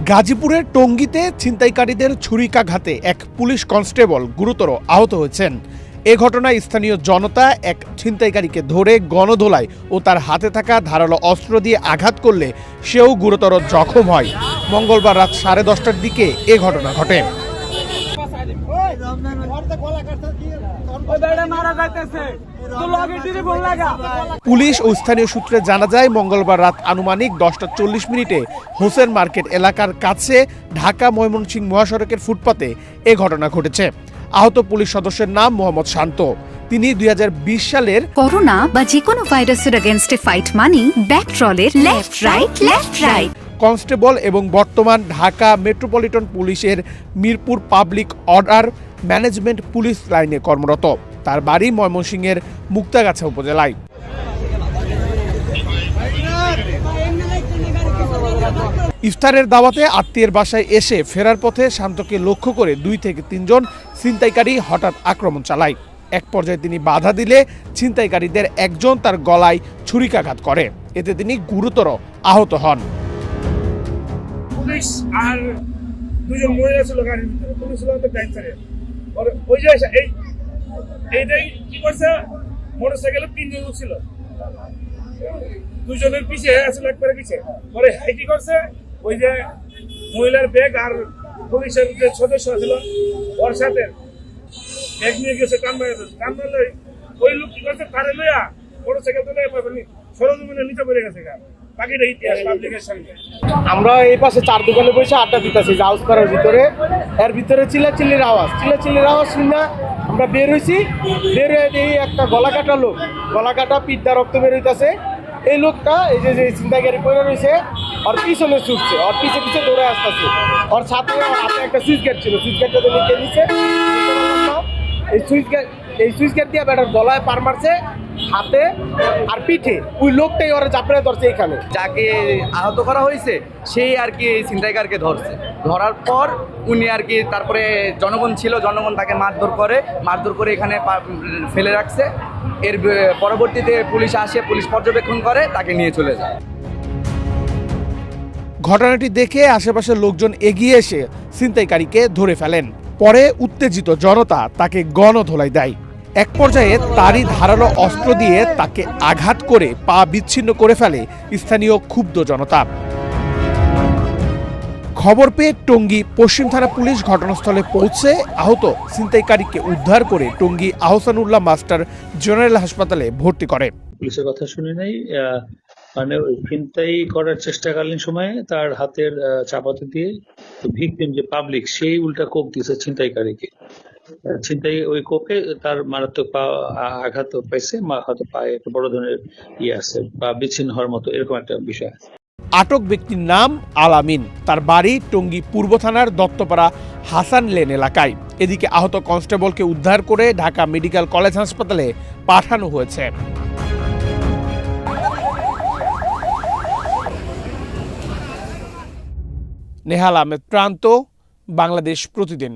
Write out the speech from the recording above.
গাজীপুরের টঙ্গীতে ছিনতাইকারীদের ছুরিকাঘাতে এক পুলিশ কনস্টেবল গুরুতর আহত হয়েছেন। এ ঘটনায় স্থানীয় জনতা এক ছিনতাইকারীকে ধরে গণধোলায় ও তার হাতে থাকা ধারালো অস্ত্র দিয়ে আঘাত করলে সেও গুরুতর জখম হয়। মঙ্গলবার রাত 10:30টার দিকে এ ঘটনা ঘটে। পুলিশ ও স্থানীয় সূত্রে জানা যায়, মঙ্গলবার রাত আনুমানিক 10:40 হোসেন মার্কেট এলাকার কাছে ঢাকা ময়মনসিংহ মহাসড়কের ফুটপাতে এ ঘটনা ঘটেছে। আহত পুলিশ সদস্যের নাম মোহাম্মদ শান্ত। তিনি 2020 সালের করোনা বা যে কোনো ভাইরাসের এগেইনস্টে ফাইট মানি ব্যাকট্রলের লেফট রাইট কনস্টেবল এবং বর্তমান ঢাকা মেট্রোপলিটন পুলিশের Mirpur public order management police লাইনে কর্মরত। তার বাড়ি ময়মনসিংহের মুক্তাগাছা উপজেলায়। ইফতারের দাওয়াতে আত্মীয়ের বাসায় এসে ফেরার পথে শান্তকে লক্ষ্য করে 2 থেকে 3 জন ছিনতাইকারী হঠাৎ আক্রমণ চালায়। এক পর্যায়ে তিনি বাধা দিলে ছিনতাইকারীদের একজন তার গলায় ছুরিকাঘাত করে। এতে তিনি গুরুতর আহত হন। পুলিশ আর দুজন মহিলা ছিল গাড়ির ভিতরে, পুলিশ ছিল ড্রাইভারে। ওই যে এইটাই কি করছে, মোটরসাইকেলে 3 জন ছিল, 2 জনের পিছে আসলে একবারে পিছে। পরে কি করছে, ওই যে মহিলার ব্যাগ আর পুলিশের যে সদস্য ছিল ওর সাথে ব্যাগ নিয়ে গেছে কামড়ালে ওই লোক কি করছে, তারে লইয়া মোটরসাইকেল তো সরজমিনে নিচে পড়ে গেছে। আমরা এই পাশে 4 দোকানে বসে আড্ডা দিতেছি হাউস করার ভিতরে। এর ভিতরে চিল্লাচিল্লির আওয়াজ শুনে আমরা বের হয়েছি। বের হয়ে দেখি একটা গলাকাটা লোক, গলাকাটা পিঠটা রক্ত বের হইতেছে। এই লোকটা এই যে ছিনতাইকারী পড়ে রয়েছে, ওর পিছনে ছুটছে, ওর পিছে পিছে দৌড়ে আসতেছে। ওর সাথে হাতে একটা সুইচ গেট ছিল, সুইচ গেটটা তো নিচে নিচে এই সুইচ গেট দিয়ে ব্যাটার গলায় পার মারছে, হাতে আর পিঠে। ওই লোকটাই ওরা চাপড়ে ধরছে। এখানে যাকে আহত করা হয়েছে সেই আর কি ছিনতাইকারকে ধরছে। ধরার পর উনি আর কি তারপরে জনগণ ছিল, জনগণ তাকে মারধর করে এখানে ফেলে রাখছে। এর পরবর্তীতে পুলিশ আসে, পুলিশ পর্যবেক্ষণ করে, তাকে নিয়ে চলে যায়। ঘটনাটি দেখে আশেপাশের লোকজন এগিয়ে এসে ছিনতাইকারীকে ধরে ফেলেন। পরে উত্তেজিত জনতা তাকে গণধোলাই দেয়। এক পর্যায়ে তারই ধারালো অস্ত্র দিয়ে তাকে আঘাত করে পা বিচ্ছিন্ন করে ফেলে স্থানীয় ক্ষুব্ধ জনতা। খবর পেয়ে টঙ্গী পশ্চিম থানা পুলিশ ঘটনাস্থলে পৌঁছে আহত ছিনতাইকারীকে উদ্ধার করে টঙ্গী আহসানুল্লাহ মাস্টার জেনারেল হাসপাতালে ভর্তি করে। পুলিশের কথা শুনে নাই, মানে ছিনতাই করার চেষ্টাকালীন সময়ে তার হাতের চাপাতি দিয়ে ভিকটিম যে পাবলিক, সেই উল্টা কোপ দিয়েছে ছিনতাইকারীকে। ছিনতাই ওই কোপে তার মারাত্মক আঘাত পাইছে, হয়তো পায়ে একটা বড় ধরনের আছে বা বিচ্ছিন্ন হওয়ার মতো এরকম একটা বিষয় আছে। আটক ব্যক্তির নাম আলামিন। তার বাড়ি টঙ্গী পূর্ব থানার দত্তপাড়া হাসান লেন এলাকায়। এদিকে আহত কনস্টেবলকে উদ্ধার করে ঢাকা মেডিকেল কলেজ হাসপাতালে পাঠানো হয়েছে। নেহাল আহমেদ প্রান্ত, বাংলাদেশ প্রতিদিন।